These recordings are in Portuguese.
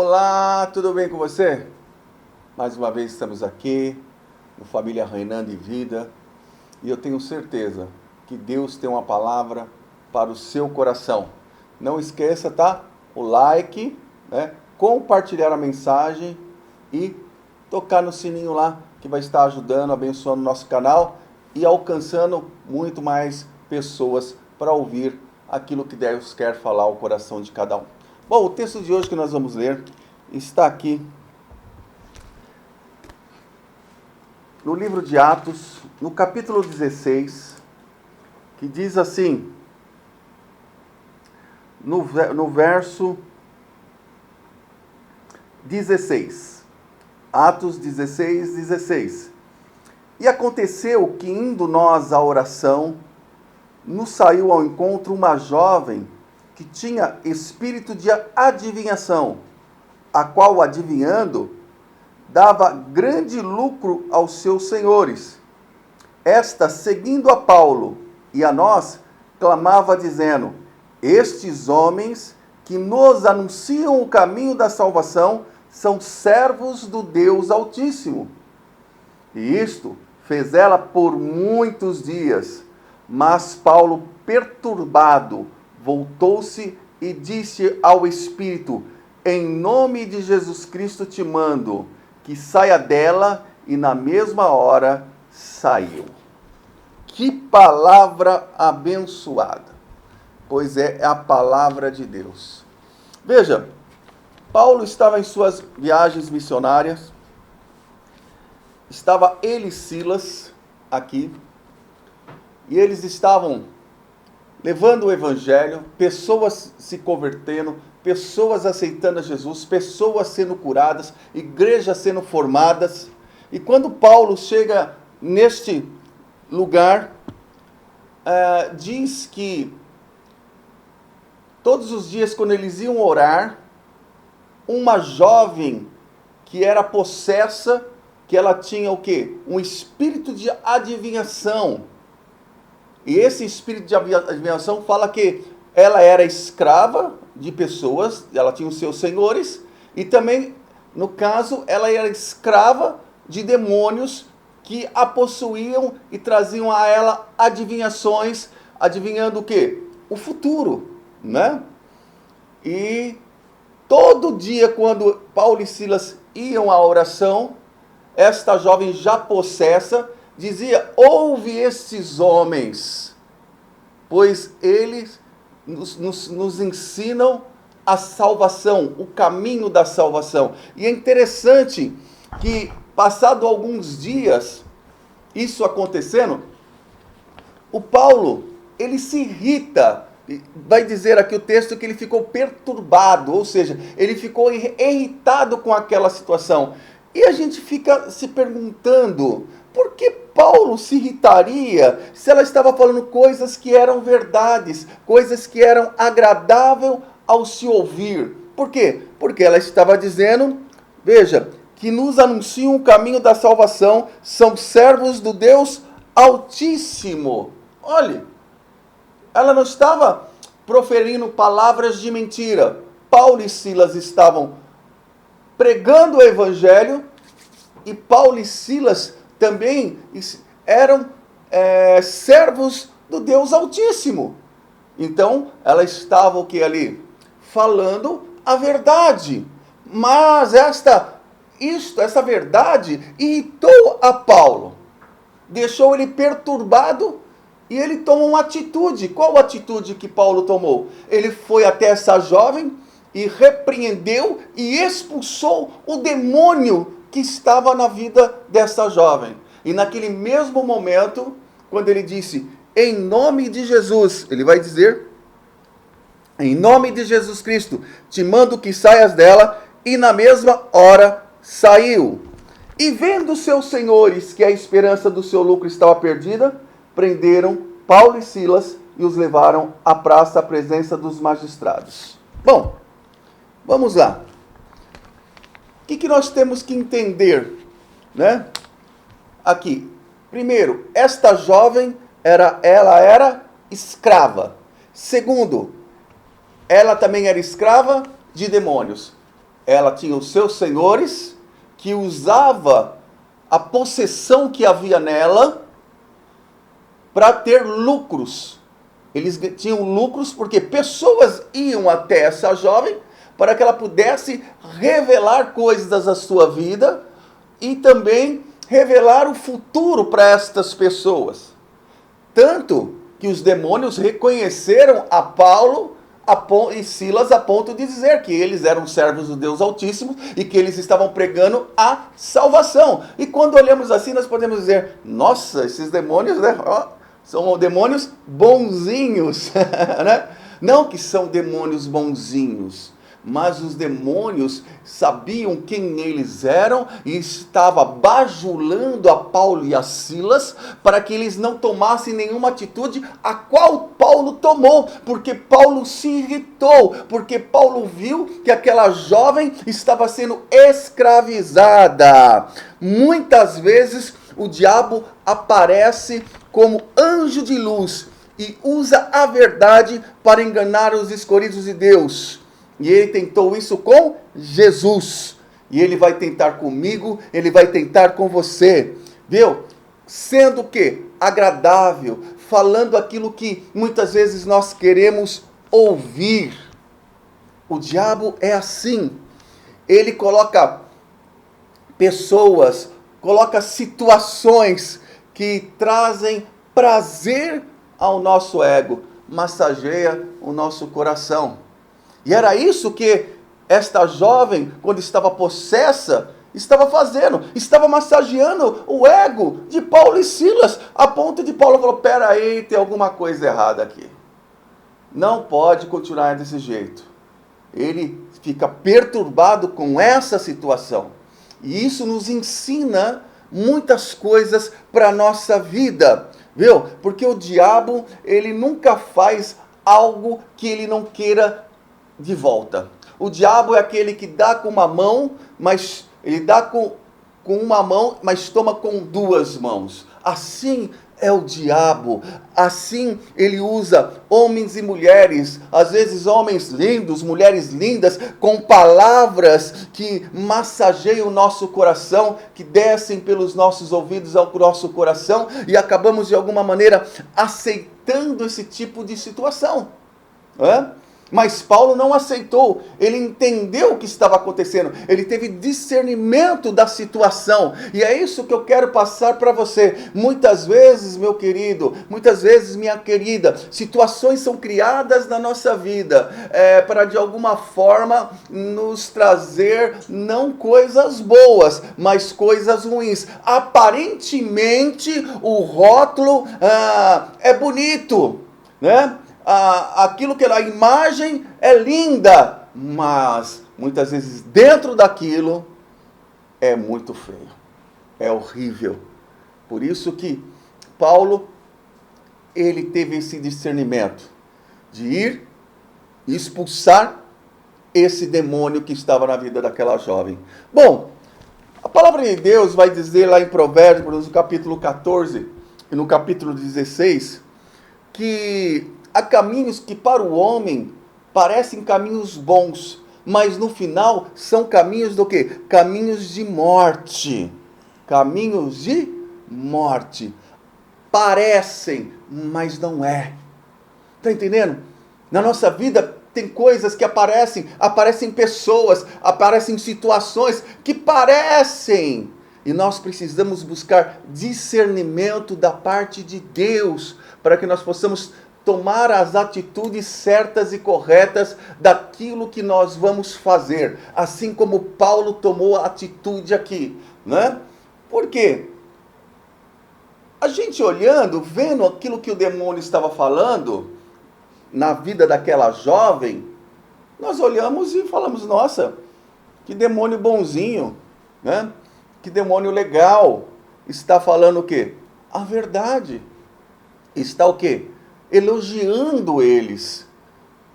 Olá, tudo bem com você? Mais uma vez estamos aqui no Família Reinando em Vida e eu tenho certeza que Deus tem uma palavra para o seu coração. Não esqueça, tá? O like, né? Compartilhar a mensagem e tocar no sininho lá que vai estar ajudando, abençoando o nosso canal e alcançando muito mais pessoas para ouvir aquilo que Deus quer falar ao coração de cada um. Bom, o texto de hoje que nós vamos ler está aqui no livro de Atos, no capítulo 16, que diz assim, no verso 16. Atos 16, 16. E aconteceu que, indo nós à oração, nos saiu ao encontro uma jovem que tinha espírito de adivinhação, a qual, adivinhando, dava grande lucro aos seus senhores. Esta, seguindo a Paulo e a nós, clamava dizendo: estes homens que nos anunciam o caminho da salvação são servos do Deus Altíssimo. E isto fez ela por muitos dias. Mas Paulo, perturbado, voltou-se e disse ao Espírito: em nome de Jesus Cristo te mando, que saia dela, e na mesma hora saiu. Que palavra abençoada! Pois é a palavra de Deus. Veja, Paulo estava em suas viagens missionárias, estava ele e Silas aqui, e eles estavam levando o evangelho, pessoas se convertendo, pessoas aceitando a Jesus, pessoas sendo curadas, igrejas sendo formadas. E quando Paulo chega neste lugar, diz que todos os dias, quando eles iam orar, uma jovem que era possessa, que ela tinha o quê? Um espírito de adivinhação. E esse espírito de adivinhação fala que ela era escrava de pessoas, ela tinha os seus senhores, e também, no caso, ela era escrava de demônios que a possuíam e traziam a ela adivinhações, adivinhando o quê? O futuro, né? E todo dia, quando Paulo e Silas iam à oração, esta jovem já possessa dizia: ouve estes homens, pois eles nos ensinam a salvação, o caminho da salvação. E é interessante que, passado alguns dias, isso acontecendo, o Paulo, ele se irrita. Vai dizer aqui o texto que ele ficou perturbado, ou seja, ele ficou irritado com aquela situação. E a gente fica se perguntando, por que Paulo se irritaria se ela estava falando coisas que eram verdades, coisas que eram agradáveis ao se ouvir? Por quê? Porque ela estava dizendo, veja, que nos anunciam o caminho da salvação, são servos do Deus Altíssimo. Olhe, ela não estava proferindo palavras de mentira. Paulo e Silas estavam pregando o evangelho, e Paulo e Silas também eram servos do Deus Altíssimo. Então, ela estava o que ali? Falando a verdade. Mas essa verdade irritou a Paulo. Deixou ele perturbado e ele tomou uma atitude. Qual atitude que Paulo tomou? Ele foi até essa jovem e repreendeu e expulsou o demônio que estava na vida dessa jovem. E naquele mesmo momento, quando ele disse, em nome de Jesus, ele vai dizer, em nome de Jesus Cristo, te mando que saias dela, e na mesma hora saiu. E vendo seus senhores que a esperança do seu lucro estava perdida, prenderam Paulo e Silas e os levaram à praça à presença dos magistrados. Bom, vamos lá. O que nós temos que entender, né? Aqui, primeiro, esta jovem ela era escrava. Segundo, ela também era escrava de demônios. ela tinha os seus senhores, que usava a possessão que havia nela para ter lucros. Eles tinham lucros porque pessoas iam até essa jovem para que ela pudesse revelar coisas da sua vida e também revelar o futuro para estas pessoas. Tanto que os demônios reconheceram a Paulo e Silas a ponto de dizer que eles eram servos do Deus Altíssimo e que eles estavam pregando a salvação. E quando olhamos assim, nós podemos dizer, nossa, esses demônios, né, são demônios bonzinhos, né? Não que são demônios bonzinhos, mas os demônios sabiam quem eles eram e estavam bajulando a Paulo e a Silas para que eles não tomassem nenhuma atitude a qual Paulo tomou, porque Paulo se irritou, porque Paulo viu que aquela jovem estava sendo escravizada. Muitas vezes o diabo aparece como anjo de luz e usa a verdade para enganar os escolhidos de Deus. E ele tentou isso com Jesus. E ele vai tentar comigo, ele vai tentar com você. Viu? Sendo que agradável, falando aquilo que muitas vezes nós queremos ouvir. O diabo é assim. Ele coloca pessoas, coloca situações que trazem prazer ao nosso ego, massageia o nosso coração. E era isso que esta jovem, quando estava possessa, estava fazendo. Estava massageando o ego de Paulo e Silas, a ponto de Paulo falar, peraí, tem alguma coisa errada aqui. Não pode continuar desse jeito. Ele fica perturbado com essa situação. E isso nos ensina muitas coisas para a nossa vida. Viu? Porque o diabo, ele nunca faz algo que ele não queira de volta. O diabo é aquele que dá com uma mão, mas ele dá com uma mão, mas toma com duas mãos. Assim é o diabo. Assim ele usa homens e mulheres, às vezes homens lindos, mulheres lindas, com palavras que massageiam o nosso coração, que descem pelos nossos ouvidos ao nosso coração, e acabamos de alguma maneira aceitando esse tipo de situação. Mas Paulo não aceitou, ele entendeu o que estava acontecendo, ele teve discernimento da situação, e é isso que eu quero passar para você. Muitas vezes, meu querido, muitas vezes, minha querida, situações são criadas na nossa vida, para de alguma forma nos trazer não coisas boas, mas coisas ruins. Aparentemente o rótulo é bonito, né? Aquilo que a imagem é linda, mas muitas vezes dentro daquilo é muito feio, é horrível. Por isso que Paulo, ele teve esse discernimento de ir expulsar esse demônio que estava na vida daquela jovem. Bom, a palavra de Deus vai dizer lá em Provérbios, no capítulo 14 e no capítulo 16, que há caminhos que para o homem parecem caminhos bons, mas no final são caminhos do quê? Caminhos de morte. Caminhos de morte. Parecem, mas não é. Está entendendo? Na nossa vida tem coisas que aparecem pessoas, aparecem situações que parecem. E nós precisamos buscar discernimento da parte de Deus, para que nós possamos tomar as atitudes certas e corretas daquilo que nós vamos fazer, assim como Paulo tomou a atitude aqui, né? Por quê? A gente olhando, vendo aquilo que o demônio estava falando na vida daquela jovem, nós olhamos e falamos, nossa, que demônio bonzinho, né? Que demônio legal, está falando o quê? A verdade. Está o quê? Elogiando eles,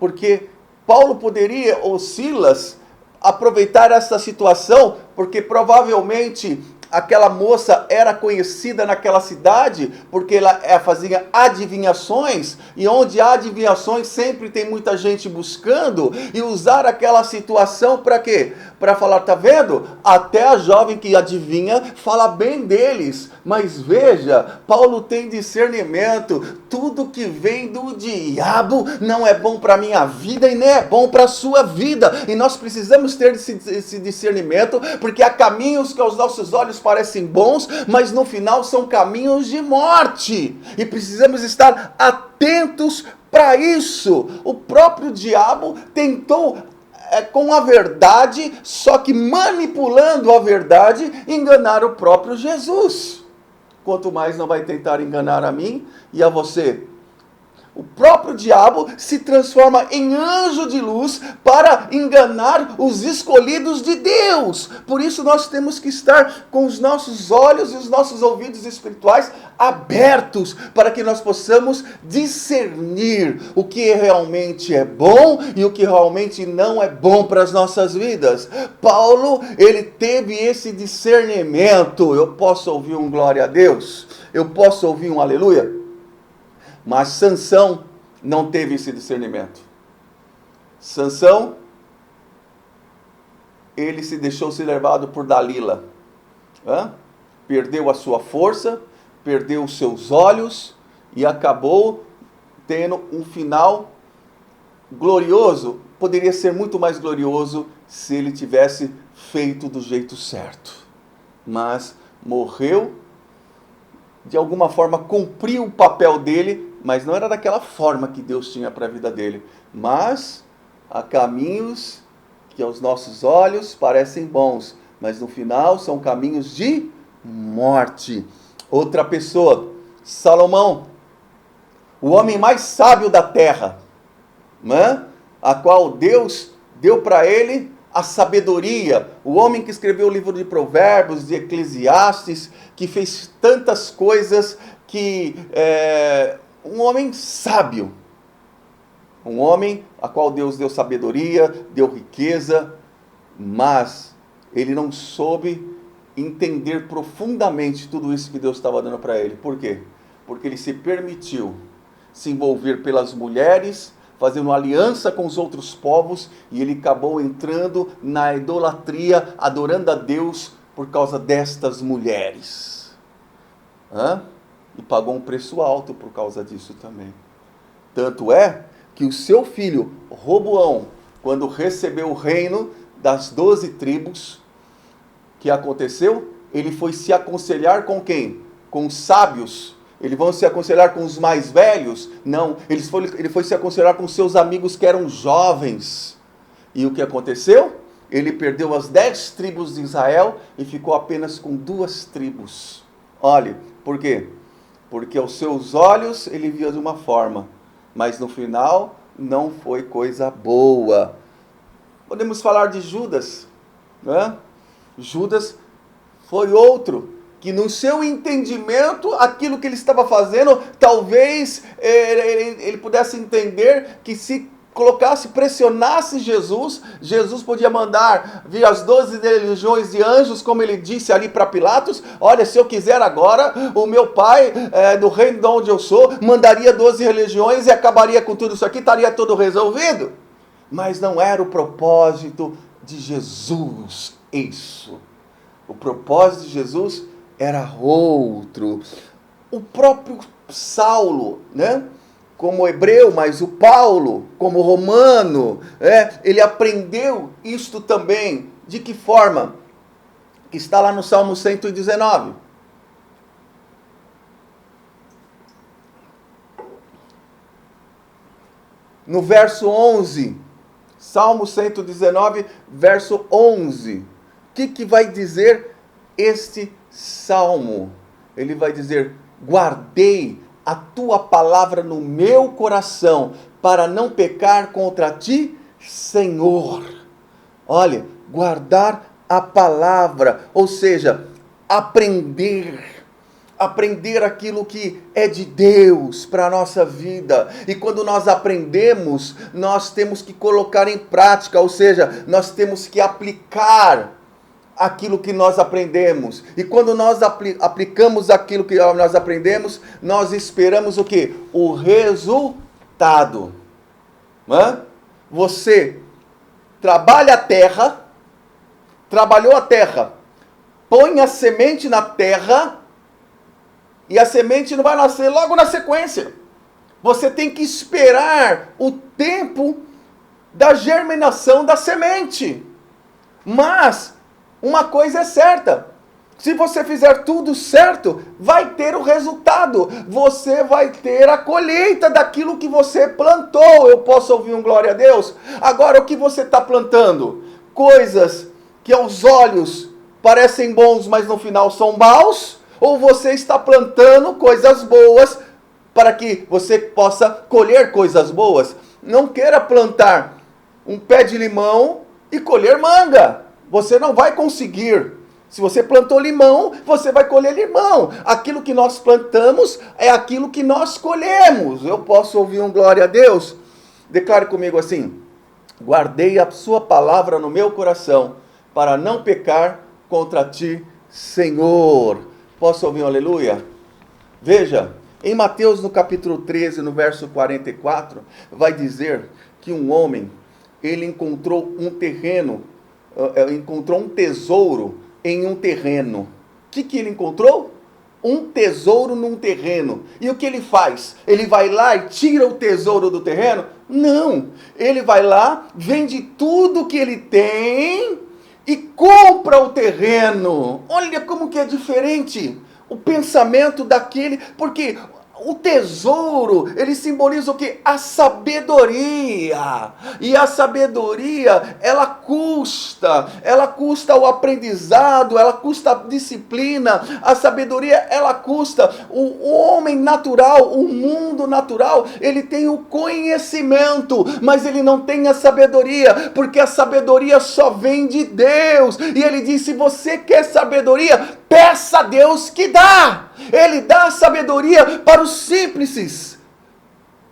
porque Paulo poderia, ou Silas, aproveitar essa situação, porque provavelmente aquela moça era conhecida naquela cidade, porque ela fazia adivinhações, e onde há adivinhações sempre tem muita gente buscando, e usar aquela situação para quê? para falar, tá vendo? Até a jovem que adivinha fala bem deles. Mas veja, Paulo tem discernimento. Tudo que vem do diabo não é bom para a minha vida e nem é bom para a sua vida. E nós precisamos ter esse discernimento, porque há caminhos que aos nossos olhos parecem bons, mas no final são caminhos de morte. E precisamos estar atentos para isso. O próprio diabo tentou com a verdade, só que manipulando a verdade, enganar o próprio Jesus. Quanto mais não vai tentar enganar a mim e a você. O próprio diabo se transforma em anjo de luz para enganar os escolhidos de Deus. Por isso nós temos que estar com os nossos olhos e os nossos ouvidos espirituais abertos, para que nós possamos discernir o que realmente é bom e o que realmente não é bom para as nossas vidas. Paulo, ele teve esse discernimento. Eu posso ouvir um glória a Deus? Eu posso ouvir um aleluia? Mas Sansão não teve esse discernimento. Sansão, ele se deixou ser levado por Dalila. Perdeu a sua força, perdeu os seus olhos e acabou tendo um final glorioso. Poderia ser muito mais glorioso se ele tivesse feito do jeito certo. Mas morreu, de alguma forma cumpriu o papel dele, mas não era daquela forma que Deus tinha para a vida dele. Mas há caminhos que aos nossos olhos parecem bons, mas no final são caminhos de morte. Outra pessoa, Salomão, o homem mais sábio da terra, a qual Deus deu para ele a sabedoria, o homem que escreveu o livro de Provérbios, de Eclesiastes, que fez tantas coisas, um homem sábio, um homem a qual Deus deu sabedoria, deu riqueza, mas ele não soube entender profundamente tudo isso que Deus estava dando para ele. Por quê? Porque ele se permitiu se envolver pelas mulheres, fazendo aliança com os outros povos, e ele acabou entrando na idolatria, adorando a Deus por causa destas mulheres. E pagou um preço alto por causa disso também. Tanto é que o seu filho, Roboão, quando recebeu o reino das 12 tribos, que aconteceu? Ele foi se aconselhar com quem? Com os sábios. Ele vai se aconselhar com os mais velhos? Não, ele foi se aconselhar com seus amigos que eram jovens. E o que aconteceu? Ele perdeu as 10 tribos de Israel e ficou apenas com 2 tribos. Olhe, por quê? Porque aos seus olhos ele via de uma forma, mas no final não foi coisa boa. Podemos falar de Judas, Judas foi outro que no seu entendimento, aquilo que ele estava fazendo, talvez ele pudesse entender que se colocasse, pressionasse Jesus, Jesus podia mandar vir as 12 legiões de anjos, como ele disse ali para Pilatos. Olha, se eu quiser agora, o meu pai, do reino de onde eu sou, mandaria 12 legiões e acabaria com tudo isso aqui, estaria tudo resolvido. Mas não era o propósito de Jesus isso. O propósito de Jesus era outro. O próprio Saulo, como hebreu, mas o Paulo, como romano, ele aprendeu isto também. De que forma? Que está lá no Salmo 119. No verso 11, Salmo 119, verso 11. O que vai dizer este salmo? Ele vai dizer: guardei a tua palavra no meu coração, para não pecar contra ti, Senhor. Olha, guardar a palavra, ou seja, aprender aquilo que é de Deus para a nossa vida. E quando nós aprendemos, nós temos que colocar em prática, ou seja, nós temos que aplicar aquilo que nós aprendemos. E quando nós aplicamos aquilo que nós aprendemos, nós esperamos o quê? O resultado. Você trabalha a terra, trabalhou a terra, põe a semente na terra, e a semente não vai nascer logo na sequência. Você tem que esperar o tempo da germinação da semente. Mas uma coisa é certa: se você fizer tudo certo, vai ter o resultado. Você vai ter a colheita daquilo que você plantou. Eu posso ouvir um glória a Deus? Agora, o que você está plantando? Coisas que aos olhos parecem bons, mas no final são maus? Ou você está plantando coisas boas para que você possa colher coisas boas? Não queira plantar um pé de limão e colher manga. Você não vai conseguir. Se você plantou limão, você vai colher limão. Aquilo que nós plantamos é aquilo que nós colhemos. Eu posso ouvir um glória a Deus? Declare comigo assim: guardei a sua palavra no meu coração, para não pecar contra ti, Senhor. Posso ouvir um aleluia? Veja, em Mateus no capítulo 13, no verso 44, vai dizer que um homem, ele encontrou um terreno, encontrou um tesouro em um terreno. O que ele encontrou? Um tesouro num terreno. E o que ele faz? Ele vai lá e tira o tesouro do terreno? Não. Ele vai lá, vende tudo que ele tem e compra o terreno. Olha como que é diferente o pensamento daquele, porque o tesouro, ele simboliza o quê? A sabedoria. E a sabedoria, ela custa o aprendizado, ela custa a disciplina. A sabedoria, ela custa. O homem natural, o mundo natural, ele tem o conhecimento, mas ele não tem a sabedoria, porque a sabedoria só vem de Deus. E ele diz: se você quer sabedoria, peça a Deus que dá. Ele dá sabedoria para os simples.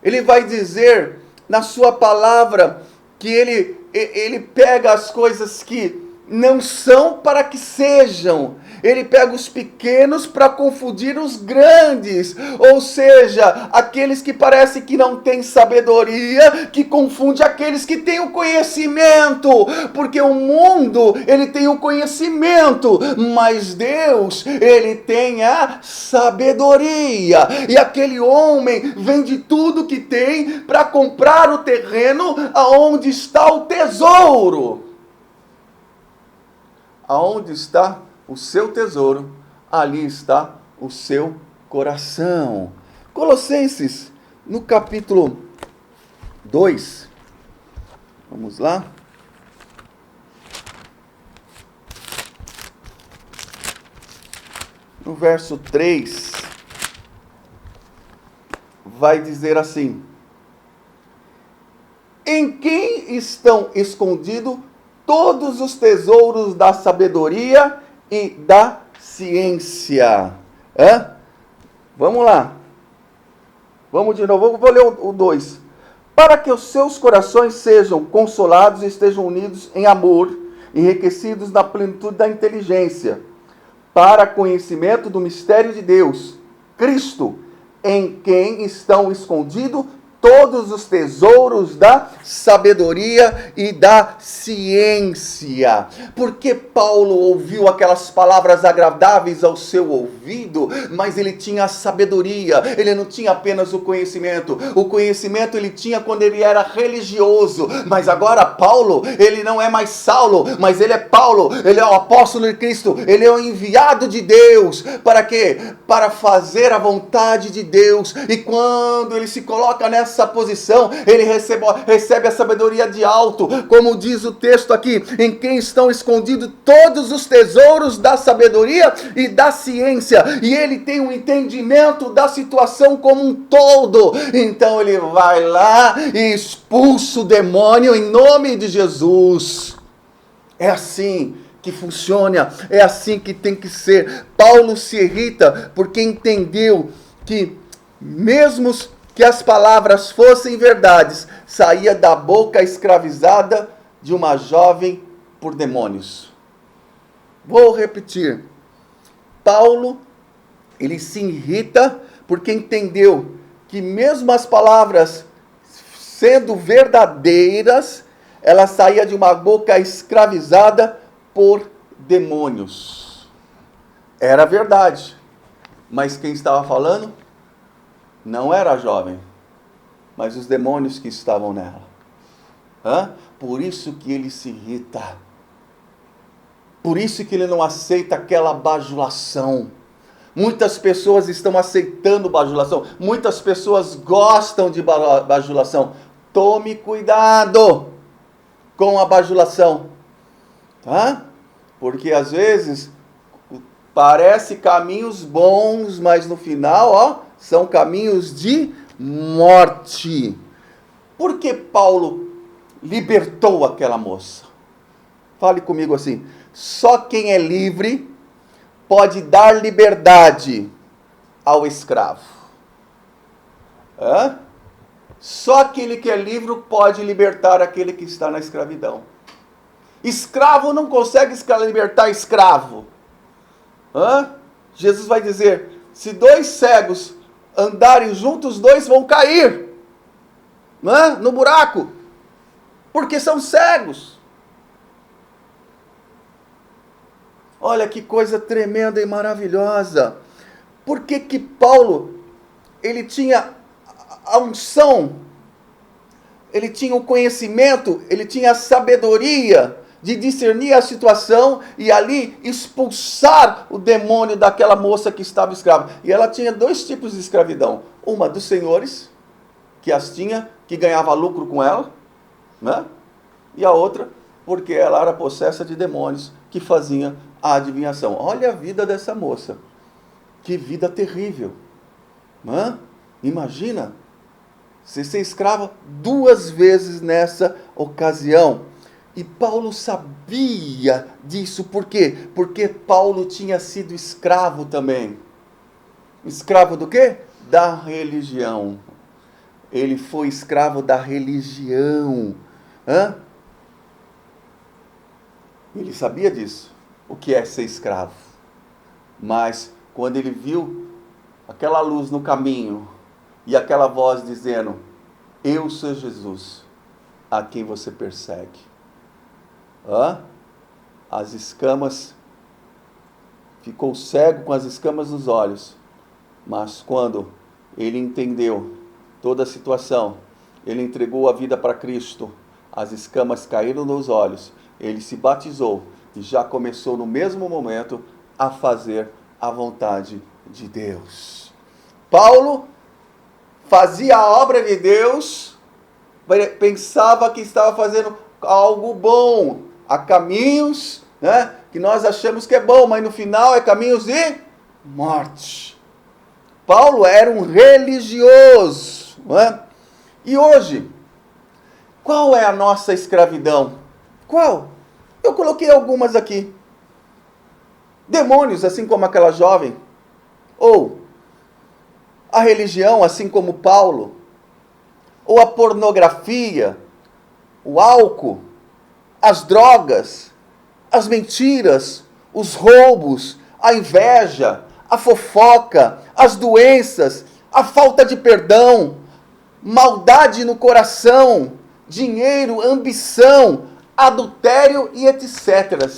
Ele vai dizer na sua palavra que ele pega as coisas que não são para que sejam. Ele pega os pequenos para confundir os grandes. Ou seja, aqueles que parecem que não têm sabedoria, que confunde aqueles que têm o conhecimento. Porque o mundo, ele tem o conhecimento, mas Deus, ele tem a sabedoria. E aquele homem vende tudo que tem para comprar o terreno aonde está o tesouro. Aonde está o seu tesouro, ali está o seu coração. Colossenses, no capítulo 2, vamos lá. No verso 3, vai dizer assim: em quem estão escondidos todos os tesouros da sabedoria e da ciência. Vamos lá. Vamos de novo. Vou ler o 2. Para que os seus corações sejam consolados e estejam unidos em amor, enriquecidos na plenitude da inteligência, para conhecimento do mistério de Deus, Cristo, em quem estão escondidos todos os tesouros da sabedoria e da ciência. Porque Paulo ouviu aquelas palavras agradáveis ao seu ouvido, mas ele tinha a sabedoria, ele não tinha apenas o conhecimento. O conhecimento ele tinha quando ele era religioso, mas agora Paulo, ele não é mais Saulo, mas ele é Paulo, ele é o apóstolo de Cristo, ele é o enviado de Deus. Para quê? Para fazer a vontade de Deus. E quando ele se coloca nessa posição, ele recebe a sabedoria de alto, como diz o texto aqui: em quem estão escondidos todos os tesouros da sabedoria e da ciência, e ele tem um entendimento da situação como um todo. Então ele vai lá e expulsa o demônio em nome de Jesus. É assim que funciona, é assim que tem que ser. Paulo se irrita porque entendeu que mesmo que as palavras fossem verdades, saía da boca escravizada de uma jovem por demônios. Vou repetir. Paulo, ele se irrita porque entendeu que mesmo as palavras sendo verdadeiras, ela saía de uma boca escravizada por demônios. Era verdade. Mas quem estava falando não era a jovem, mas os demônios que estavam nela. Por isso que ele se irrita. Por isso que ele não aceita aquela bajulação. Muitas pessoas estão aceitando bajulação. Muitas pessoas gostam de bajulação. Tome cuidado com a bajulação. Porque às vezes parece caminhos bons, mas no final, são caminhos de morte. Por que Paulo libertou aquela moça? Fale comigo assim: só quem é livre pode dar liberdade ao escravo. Só aquele que é livre pode libertar aquele que está na escravidão. Escravo não consegue libertar escravo. Jesus vai dizer: se dois cegos andarem juntos, os dois vão cair no buraco, porque são cegos. Olha que coisa tremenda e maravilhosa. Por que que Paulo, ele tinha a unção, ele tinha o conhecimento, ele tinha a sabedoria de discernir a situação e ali expulsar o demônio daquela moça que estava escrava? E ela tinha dois tipos de escravidão. Uma dos senhores, que as tinha, que ganhava lucro com ela, e a outra, porque ela era possessa de demônios, que faziam a adivinhação. Olha a vida dessa moça. Que vida terrível. Imagina, você ser escrava 2 vezes nessa ocasião. E Paulo sabia disso. Por quê? Porque Paulo tinha sido escravo também. Escravo do quê? Da religião. Ele foi escravo da religião. Ele sabia disso. O que é ser escravo. Mas quando ele viu aquela luz no caminho e aquela voz dizendo: eu sou Jesus, a quem você persegue. As escamas, ficou cego com as escamas nos olhos. Mas quando ele entendeu toda a situação, ele entregou a vida para Cristo, as escamas caíram nos olhos, ele se batizou e já começou no mesmo momento a fazer a vontade de Deus. Paulo fazia a obra de Deus, pensava que estava fazendo algo bom. Há caminhos, que nós achamos que é bom, mas no final é caminhos de morte. Paulo era um religioso. E hoje, qual é a nossa escravidão? Qual? Eu coloquei algumas aqui. Demônios, assim como aquela jovem. Ou a religião, assim como Paulo. Ou a pornografia, o álcool, as drogas, as mentiras, os roubos, a inveja, a fofoca, as doenças, a falta de perdão, maldade no coração, dinheiro, ambição, adultério e etc.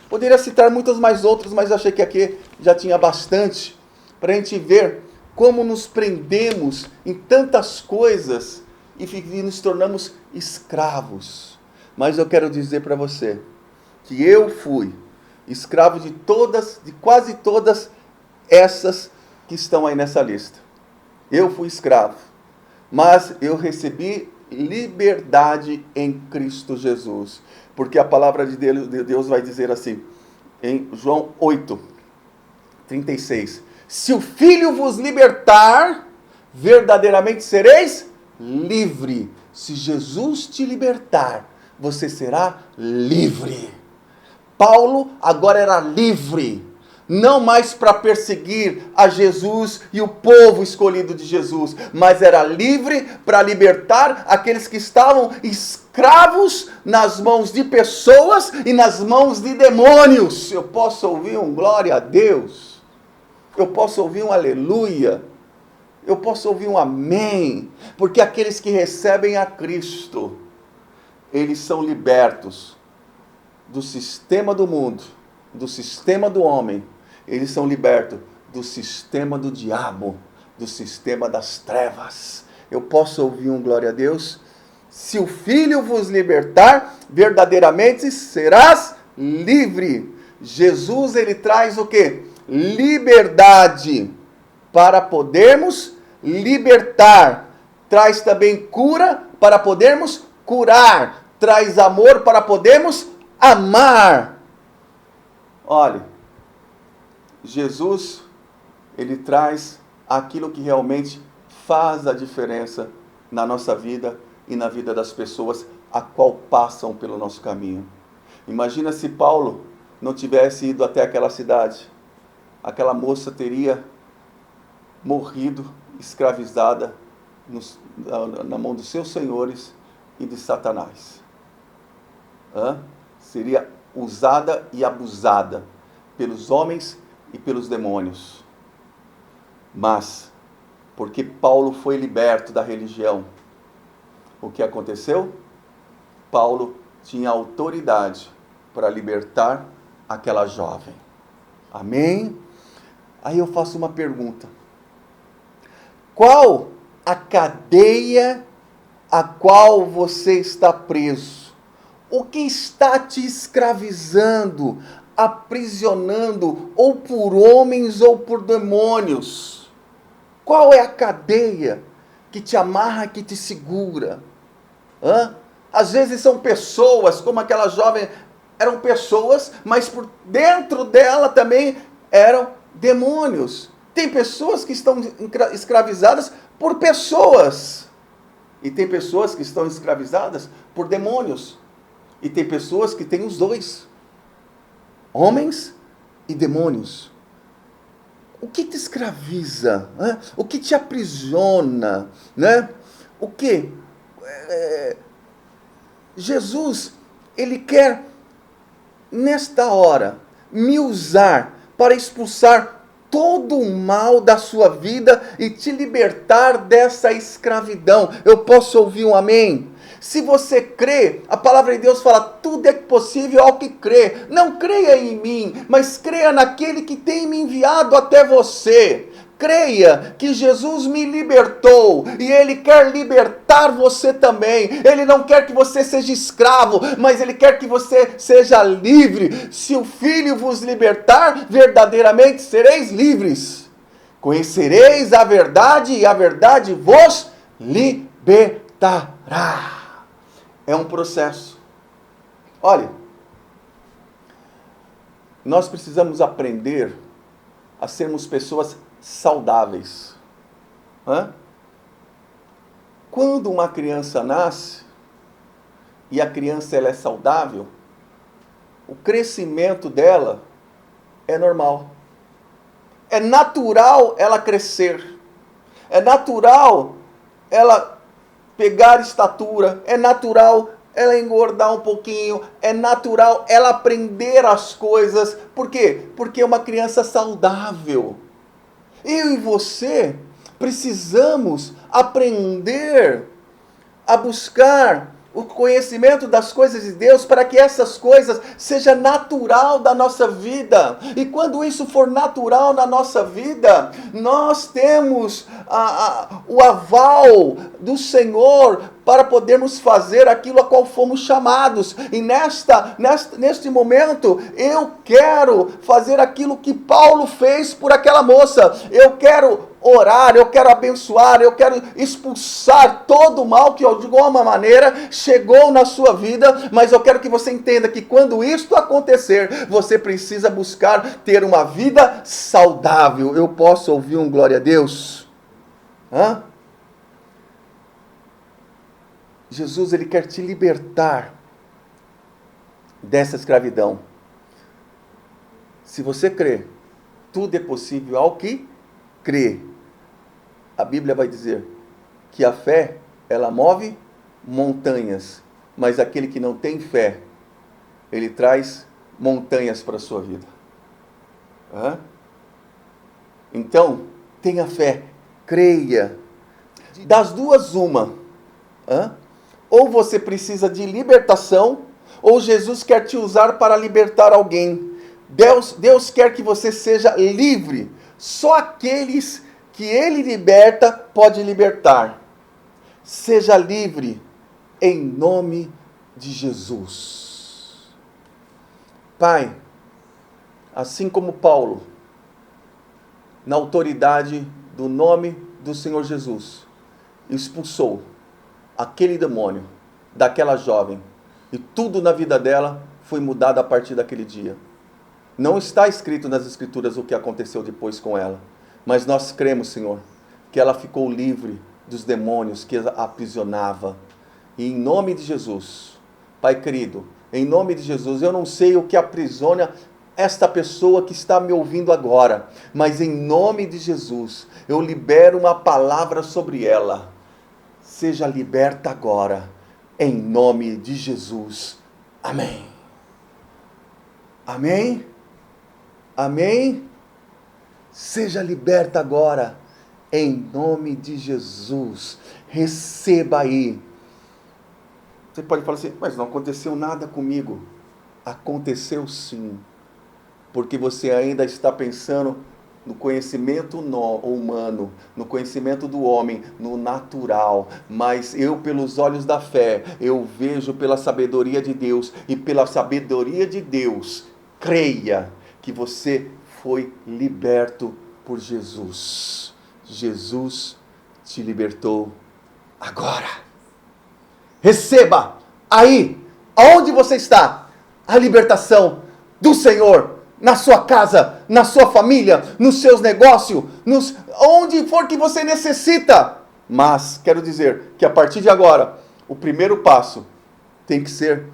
Poderia citar muitas mais outras, mas achei que aqui já tinha bastante para a gente ver como nos prendemos em tantas coisas e nos tornamos escravos. Mas eu quero dizer para você que eu fui escravo de quase todas essas que estão aí nessa lista. Eu fui escravo, mas eu recebi liberdade em Cristo Jesus. Porque a palavra de Deus vai dizer assim, em João 8:36. Se o Filho vos libertar, verdadeiramente sereis livre. Se Jesus te libertar, você será livre. Paulo agora era livre. Não mais para perseguir a Jesus e o povo escolhido de Jesus, mas era livre para libertar aqueles que estavam escravos nas mãos de pessoas e nas mãos de demônios. Eu posso ouvir um glória a Deus? Eu posso ouvir um aleluia? Eu posso ouvir um amém? Porque aqueles que recebem a Cristo, eles são libertos do sistema do mundo, do sistema do homem. Eles são libertos do sistema do diabo, do sistema das trevas. Eu posso ouvir um glória a Deus? Se o Filho vos libertar, verdadeiramente serás livre. Jesus, ele traz o quê? Liberdade para podermos libertar. Traz também cura para podermos curar. Traz amor para podermos amar. Olhe, Jesus, ele traz aquilo que realmente faz a diferença na nossa vida e na vida das pessoas a qual passam pelo nosso caminho. Imagina se Paulo não tivesse ido até aquela cidade. Aquela moça teria morrido, escravizada na mão dos seus senhores e de Satanás. Seria usada e abusada pelos homens e pelos demônios. Mas, porque Paulo foi liberto da religião, o que aconteceu? Paulo tinha autoridade para libertar aquela jovem. Amém? Aí eu faço uma pergunta. Qual a cadeia a qual você está preso? O que está te escravizando, aprisionando, ou por homens ou por demônios? Qual é a cadeia que te amarra, que te segura? Às vezes são pessoas, como aquela jovem, eram pessoas, mas por dentro dela também eram demônios. Tem pessoas que estão escravizadas por pessoas. E tem pessoas que estão escravizadas por demônios. E tem pessoas que têm os dois. Homens e demônios. O que te escraviza? O que te aprisiona? O que? Jesus, ele quer, nesta hora, me usar para expulsar todo o mal da sua vida e te libertar dessa escravidão. Eu posso ouvir um amém? Se você crê, a palavra de Deus fala, tudo é possível ao que crê. Não creia em mim, mas creia naquele que tem me enviado até você. Creia que Jesus me libertou e Ele quer libertar você também. Ele não quer que você seja escravo, mas Ele quer que você seja livre. Se o Filho vos libertar, verdadeiramente sereis livres. Conhecereis a verdade e a verdade vos libertará. É um processo. Olha, nós precisamos aprender a sermos pessoas saudáveis. Quando uma criança nasce e a criança ela é saudável, o crescimento dela é normal. É natural ela crescer. É natural ela pegar estatura. É natural ela engordar um pouquinho. É natural ela aprender as coisas. Por quê? Porque é uma criança saudável. Eu e você precisamos aprender a buscar o conhecimento das coisas de Deus para que essas coisas seja natural da nossa vida. E quando isso for natural na nossa vida, nós temos o aval do Senhor para podermos fazer aquilo a qual fomos chamados. E neste momento, eu quero fazer aquilo que Paulo fez por aquela moça. Eu quero orar, eu quero abençoar, eu quero expulsar todo o mal que de alguma maneira chegou na sua vida, mas eu quero que você entenda que quando isto acontecer, você precisa buscar ter uma vida saudável. Eu posso ouvir um glória a Deus? Jesus, ele quer te libertar dessa escravidão. Se você crê, tudo é possível ao que crê. A Bíblia vai dizer que a fé, ela move montanhas, mas aquele que não tem fé, ele traz montanhas para a sua vida. Então, tenha fé, creia. Das duas, uma. Ou você precisa de libertação, Ou Jesus quer te usar para libertar alguém. Deus quer que você seja livre. Só aqueles que Ele liberta pode libertar. Seja livre em nome de Jesus. Pai, assim como Paulo, na autoridade do nome do Senhor Jesus, expulsou aquele demônio daquela jovem, e tudo na vida dela foi mudado a partir daquele dia. Não está escrito nas Escrituras o que aconteceu depois com ela, mas nós cremos, Senhor, que ela ficou livre dos demônios que a aprisionava. E em nome de Jesus, Pai querido, em nome de Jesus, eu não sei o que aprisiona esta pessoa que está me ouvindo agora, mas em nome de Jesus, eu libero uma palavra sobre ela. Seja liberta agora, em nome de Jesus. Amém. Amém? Amém? Seja liberta agora, em nome de Jesus. Receba aí. Você pode falar assim, mas não aconteceu nada comigo. Aconteceu sim. Porque você ainda está pensando no conhecimento humano, no conhecimento do homem, no natural. Mas eu, pelos olhos da fé, eu vejo pela sabedoria de Deus. E pela sabedoria de Deus, creia que você foi liberto por Jesus. Jesus te libertou agora. Receba aí, aonde você está, a libertação do Senhor. Na sua casa, na sua família, nos seus negócios, onde for que você necessita. Mas quero dizer que a partir de agora, o primeiro passo tem que ser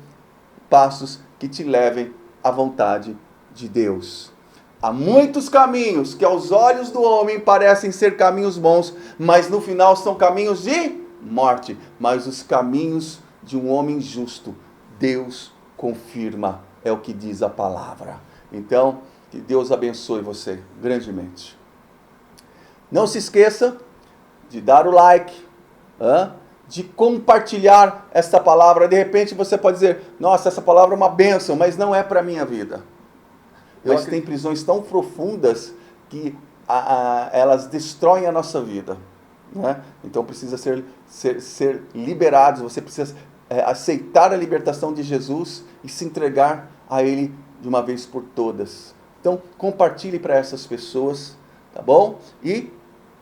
passos que te levem à vontade de Deus. Há muitos caminhos que aos olhos do homem parecem ser caminhos bons, mas no final são caminhos de morte. Mas os caminhos de um homem justo, Deus confirma, é o que diz a palavra. Então, que Deus abençoe você grandemente. Não se esqueça de dar o like, de compartilhar esta palavra. De repente você pode dizer, nossa, essa palavra é uma bênção, mas não é para a minha vida. Mas tem prisões tão profundas que elas destroem a nossa vida. Né? Então precisa ser liberados, você precisa aceitar a libertação de Jesus e se entregar a Ele de uma vez por todas. Então, compartilhe para essas pessoas, tá bom? E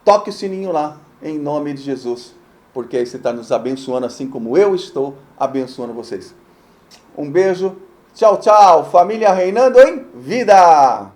toque o sininho lá, em nome de Jesus, porque aí você está nos abençoando, assim como eu estou abençoando vocês. Um beijo, tchau, tchau, família reinando em vida!